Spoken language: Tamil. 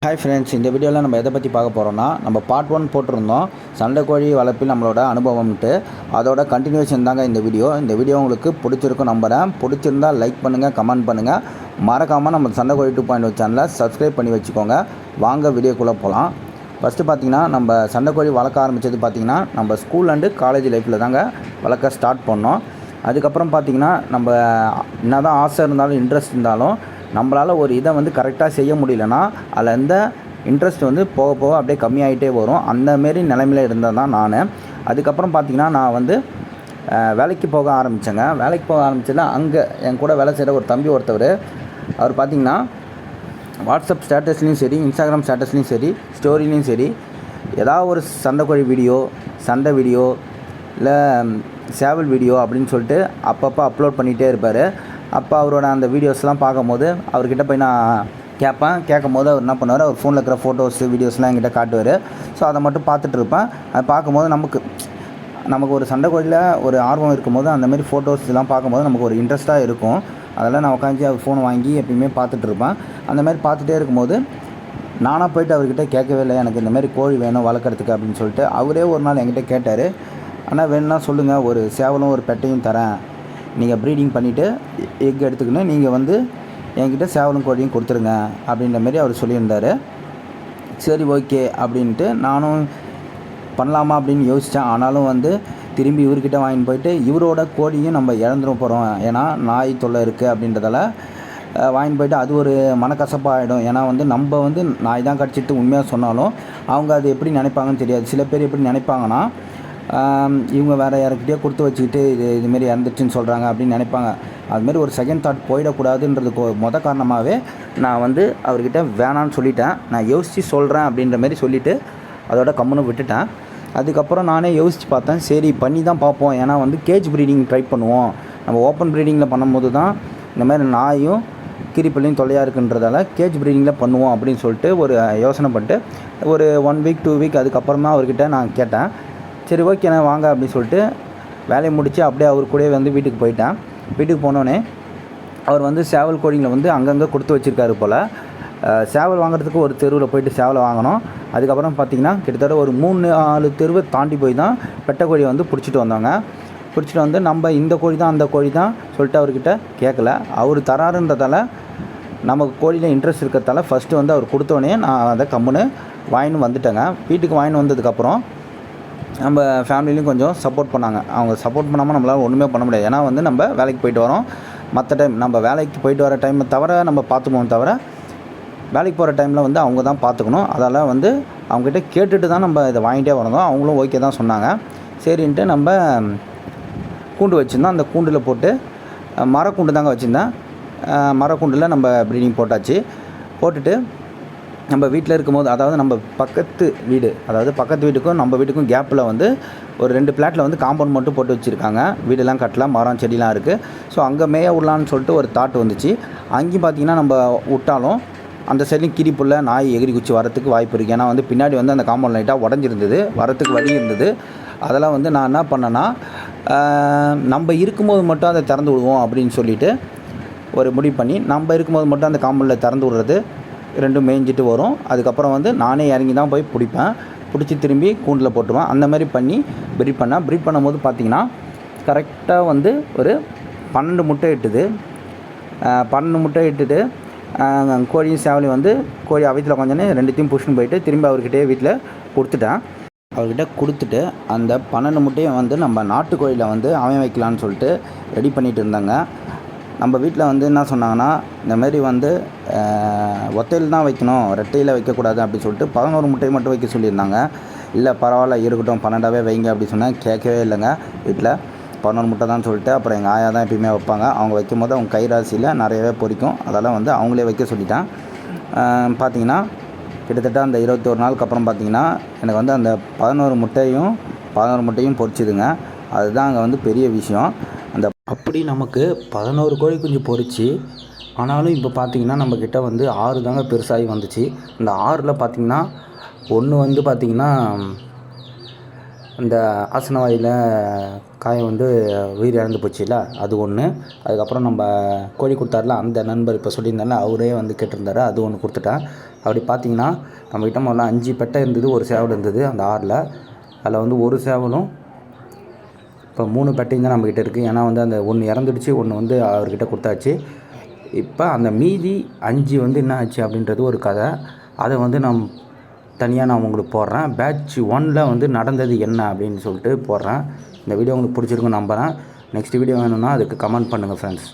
ஹாய் ஃப்ரெண்ட்ஸ், இந்த வீடியோவில் நம்ம எதை பற்றி பார்க்க போகிறோம்னா, நம்ம பார்ட் 1 போட்டிருந்தோம் சண்டைக்கோழி வளர்ப்பில் நம்மளோட அனுபவம்ட்டு. அதோட கண்டினியூஷன் தாங்க இந்த வீடியோ. இந்த வீடியோ உங்களுக்கு பிடிச்சிருக்கும் நம்புகிறேன். பிடிச்சிருந்தால் லைக் பண்ணுங்கள், கமெண்ட் பண்ணுங்கள். மறக்காமல் நம்ம சண்டைக்கோழி 2.0 சேனலை சப்ஸ்கிரைப் பண்ணி வச்சுக்கோங்க. வாங்க வீடியோக்குள்ளே போகலாம். ஃபஸ்ட்டு பார்த்திங்கன்னா, நம்ம சண்டைக்கோழி வளர்க்க ஆரம்பித்தது பார்த்திங்கன்னா நம்ம ஸ்கூல் அண்டு காலேஜ் லைஃப்பில் தாங்க வளர்க்க ஸ்டார்ட் பண்ணோம். அதுக்கப்புறம் பார்த்திங்கன்னா, நம்ம என்ன தான் ஆசை இருந்தாலும் இன்ட்ரெஸ்ட் இருந்தாலும் நம்மளால் ஒரு இதை வந்து கரெக்டாக செய்ய முடியலன்னா அதில் இந்த இன்ட்ரெஸ்ட் வந்து போக போக அப்படியே கம்மியாகிட்டே வரும். அந்தமாரி நிலைமையில் இருந்தது தான் நான். அதுக்கப்புறம் பார்த்திங்கன்னா, நான் வந்து வேலைக்கு போக ஆரம்பித்தேங்க. வேலைக்கு போக ஆரம்பித்ததில் அங்கே என் கூட வேலை செய்கிற ஒரு தம்பி ஒருத்தவர், அவர் பார்த்திங்கன்னா வாட்ஸ்அப் ஸ்டேட்டஸ்லேயும் சரி, இன்ஸ்டாகிராம் ஸ்டேட்டஸ்லேயும் சரி, ஸ்டோரிலையும் சரி, ஏதாவது ஒரு சண்டைக்கோழி வீடியோ, சண்டை வீடியோ, இல்லை சேவல் வீடியோ அப்படின்னு சொல்லிட்டு அப்பப்போ அப்லோட் பண்ணிகிட்டே இருப்பார். அப்போ அவரோட அந்த வீடியோஸ்லாம் பார்க்கும்போது அவர்கிட்ட போய் நான் கேட்கும் போது அவர் என்ன பண்ணுவார், அவர் ஃபோனில் இருக்கிற ஃபோட்டோஸு வீடியோஸ்லாம் என்கிட்ட காட்டுவார். ஸோ அதை மட்டும் பார்த்துட்டு இருப்பேன். அதை பார்க்கும்போது நமக்கு ஒரு சண்டைக்கோழியில் ஒரு ஆர்வம் இருக்கும்போது அந்தமாரி ஃபோட்டோஸ் இதெல்லாம் பார்க்கும்போது நமக்கு ஒரு இன்ட்ரெஸ்ட்டாக இருக்கும். அதெல்லாம் நான் உட்காந்து அவர் ஃபோன் வாங்கி எப்பயுமே பார்த்துட்டு இருப்பேன். அந்தமாதிரி பார்த்துட்டே இருக்கும்போது நானாக போய்ட்டு அவர்கிட்ட கேட்கவே இல்லை, எனக்கு இந்தமாரி கோழி வேணும் வளர்க்குறதுக்கு அப்படின்னு சொல்லிட்டு. அவரே ஒரு நாள் என்கிட்ட கேட்டார், ஆனால் வேணும்னா சொல்லுங்கள், ஒரு சேவலும் ஒரு பெட்டையும் தரேன், நீங்கள் ப்ரீடிங் பண்ணிவிட்டு எக் எடுத்துக்கின்னு நீங்கள் வந்து என்கிட்ட சேவலும் கோழியும் கொடுத்துருங்க அப்படின்ற மாரி அவர் சொல்லியிருந்தார். சரி, ஓகே அப்படின்ட்டு நானும் பண்ணலாமா அப்படின்னு யோசித்தேன். ஆனாலும் வந்து திரும்பி இவர்கிட்ட வாங்கிட்டு போயிட்டு இவரோட கோழியும் நம்ம இழந்துட போகிறோம், ஏன்னா நாய் தொல்லை இருக்குது அப்படின்றதால வாங்கிட்டு போயிட்டு அது ஒரு மனக்கசப்பாகிடும். ஏன்னா வந்து நம்ம வந்து நாய் தான் கடிச்சிட்டு உண்மையாக சொன்னாலும் அவங்க அது எப்படி நினைப்பாங்கன்னு தெரியாது. சில பேர் எப்படி நினைப்பாங்கன்னா, இவங்க வேறு யாருக்கிட்டே கொடுத்து வச்சுக்கிட்டு இதுமாரி இறந்துச்சுன்னு சொல்கிறாங்க அப்படின்னு நினைப்பாங்க. அதுமாரி ஒரு செகண்ட் தாட் போயிடக்கூடாதுன்றதுக்கு காரணமாகவே நான் வந்து அவர்கிட்ட வேணான்னு சொல்லிட்டேன். நான் யோசித்து சொல்கிறேன் அப்படின்ற மாதிரி சொல்லிவிட்டு அதோட கம்முன்னு விட்டுட்டேன். அதுக்கப்புறம் நானே யோசித்து பார்த்தேன், சரி பண்ணி தான் பார்ப்போம். ஏன்னா வந்து கேஜ் ப்ரீடிங் ட்ரை பண்ணுவோம். நம்ம ஓப்பன் ப்ரீடிங்கில் பண்ணும்போது தான் இந்தமாதிரி நாயும் கீரிப்பள்ளியும் தொல்லையாக இருக்குன்றதால கேஜ் ப்ரீடிங்கில் பண்ணுவோம் அப்படின்னு சொல்லிட்டு ஒரு யோசனை பண்ணிட்டு ஒரு 1 வீக் 2 வீக் அதுக்கப்புறமா அவர்கிட்ட நான் கேட்டேன். சரி, ஓகே நான் வாங்க அப்படின்னு சொல்லிட்டு வேலையை முடித்து அப்படியே அவர் கூடவே வந்து வீட்டுக்கு போயிட்டேன். வீட்டுக்கு போனோடனே அவர் வந்து சேவல் கோழிங்களை வந்து அங்கங்கே கொடுத்து வச்சுருக்காரு போல். சேவல் வாங்குறதுக்கு ஒரு தெருவில் போயிட்டு சேவலை வாங்கினோம். அதுக்கப்புறம் பார்த்திங்கன்னா கிட்டத்தட்ட ஒரு 3-4 தெருவை தாண்டி போய் தான் பெட்டை கோழியை வந்து பிடிச்சிட்டு வந்தாங்க. பிடிச்சிட்டு வந்து நம்ம இந்த கோழி தான் அந்த கோழி தான் சொல்லிட்டு அவர்கிட்ட கேட்கல. அவர் தராருன்றதால நமக்கு கோழியில் இன்ட்ரெஸ்ட் இருக்கிறதால ஃபஸ்ட்டு வந்து அவர் கொடுத்தோடனே நான் அதை கம்முன்னு வாங்கின்னு வந்துட்டேங்க. வீட்டுக்கு வாங்கின்னு வந்ததுக்கப்புறம் நம்ம ஃபேமிலிலையும் கொஞ்சம் சப்போர்ட் பண்ணாங்க. அவங்க சப்போர்ட் பண்ணாமல் நம்மளால் ஒன்றுமே பண்ண முடியாது. ஏன்னா வந்து நம்ம வேலைக்கு போயிட்டு வரோம். மற்ற டைம் நம்ம வேலைக்கு போயிட்டு வர டைமை தவிர நம்ம பார்த்துப்போம், தவிர வேலைக்கு போகிற டைமில் வந்து அவங்க தான் பார்த்துக்கணும். அதால் வந்து அவங்ககிட்ட கேட்டுட்டு தான் நம்ம இதை வாங்கிட்டே வரணும். அவங்களும் ஓகே தான் சொன்னாங்க. சரின்ட்டு நம்ம கூண்டு வச்சுருந்தோம். அந்த கூண்டில் போட்டு மரக்கூண்டு தாங்க வச்சுருந்தேன். மரக்கூண்டில் நம்ம ப்ரீடிங் போட்டாச்சு. போட்டுட்டு நம்ம வீட்டில் இருக்கும்போது, அதாவது நம்ம பக்கத்து வீட்டுக்கும் நம்ம வீட்டுக்கும் கேப்பில் வந்து ஒரு 2 பிளாட்டில் வந்து காம்பவுண்ட் மட்டும் போட்டு வச்சுருக்காங்க. வீடெல்லாம் கட்டலாம், மரம் செடிலாம் இருக்குது. ஸோ அங்கே மேய விடலான்னு சொல்லிட்டு ஒரு தாட் வந்துச்சு. அங்கேயும் பார்த்திங்கன்னா நம்ம விட்டாலும் அந்த சைட்லையும் கிரிப்புள்ள நாய் எகிரி குச்சி வரத்துக்கு வாய்ப்பு இருக்குது. ஏன்னா வந்து பின்னாடி வந்து அந்த காம்பவுண்ட் லைட்டாக உடஞ்சிருந்தது, வரத்துக்கு வழி இருந்தது. அதெல்லாம் வந்து நான் என்ன பண்ணேன்னா, நம்ம இருக்கும்போது மட்டும் அதை திறந்து விடுவோம் அப்படின்னு சொல்லிவிட்டு ஒரு முடிவு பண்ணி, நம்ம இருக்கும்போது மட்டும் அந்த காம்பவுண்டில் திறந்து விடுறது, ரெண்டும் மேய்ஞ்சிட்டு வரும். அதுக்கப்புறம் வந்து நானே இறங்கி தான் போய் பிடிப்பேன். பிடிச்சி திரும்பி கூண்டில் போட்டுருவேன். அந்த மாதிரி பண்ணி ப்ரீட் பண்ணும்போது பார்த்திங்கன்னா கரெக்டாக வந்து ஒரு 12 முட்டை இட்டுது. 12 முட்டை இட்டுட்டு கோழியும் சேவலையும் வந்து கோழி அவைத்தில் கொஞ்சோன்னே 2த்தையும் புஷ்ன்னு போயிட்டு திரும்பி அவர்கிட்டே வீட்டில் கொடுத்துட்டேன். அவர்கிட்ட கொடுத்துட்டு அந்த 12 முட்டையும் வந்து நம்ம நாட்டுக்கோழியில் வந்து அவன் வைக்கலான்னு சொல்லிட்டு ரெடி பண்ணிகிட்டு இருந்தாங்க. நம்ம வீட்டில் வந்து என்ன சொன்னாங்கன்னா, இந்தமாரி வந்து ஒத்தையில் தான் வைக்கணும், ரெட்டையில் வைக்கக்கூடாது அப்படின்னு சொல்லிட்டு 11 முட்டையை மட்டும் வைக்க சொல்லியிருந்தாங்க. இல்லை பரவாயில்ல இருக்கட்டும், 12ஆவே வைங்க அப்படி சொன்னால் கேட்கவே இல்லைங்க. வீட்டில் 11 முட்டை தான் சொல்லிட்டு அப்புறம் எங்கள் ஆயா தான் எப்பயுமே வைப்பாங்க. அவங்க வைக்கும் போது அவங்க கைராசியில் நிறையவே பொரிக்கும். அதெல்லாம் வந்து அவங்களே வைக்க சொல்லிட்டேன். பார்த்திங்கன்னா கிட்டத்தட்ட அந்த 21 நாளுக்கு அப்புறம் பார்த்திங்கன்னா எனக்கு வந்து அந்த 11 முட்டையும் பொரிச்சுதுங்க. அதுதான் அங்கே வந்து பெரிய விஷயம். அப்படி நமக்கு 11 கோழி குஞ்சு பொரிச்சு, ஆனாலும் இப்போ பார்த்திங்கன்னா நம்மக்கிட்ட வந்து 6 தாங்க பெருசாகி வந்துச்சு. அந்த 6ல் பார்த்திங்கன்னா ஒன்று வந்து பார்த்திங்கன்னா இந்த ஆசனவாயில் காயம் வந்து உயிர் இறந்து போச்சுல, அது ஒன்று. அதுக்கப்புறம் நம்ம கோழி கொடுத்தாருல அந்த நண்பர் இப்போ சொல்லியிருந்தால அவரே வந்து கேட்டிருந்தாரு, அது ஒன்று கொடுத்துட்டேன். அப்படி பார்த்தீங்கன்னா நம்மக்கிட்ட முதல்ல 5 பெட்டை இருந்தது, ஒரு சேவல் இருந்தது அந்த 6ல். அதில் வந்து ஒரு சேவலும் இப்போ 3 பெட்டையும் தான் நம்மக்கிட்ட இருக்குது. ஏன்னா வந்து அந்த ஒன்று இறந்துடுச்சு, ஒன்று வந்து அவர்கிட்ட கொடுத்தாச்சு. இப்போ அந்த மீதி 5 வந்து என்ன ஆச்சு அப்படின்றது ஒரு கதை. அதை வந்து தனியாக நான் உங்களுக்கு போடுறேன். பேட்ச் 1ல் வந்து நடந்தது என்ன அப்படின்னு சொல்லிட்டு போடுறேன். இந்த வீடியோ உங்களுக்கு பிடிச்சிருக்குன்னு நம்புகிறேன். நெக்ஸ்ட் வீடியோ வேணும்னா அதுக்கு கமெண்ட் பண்ணுங்கள் ஃப்ரெண்ட்ஸ்.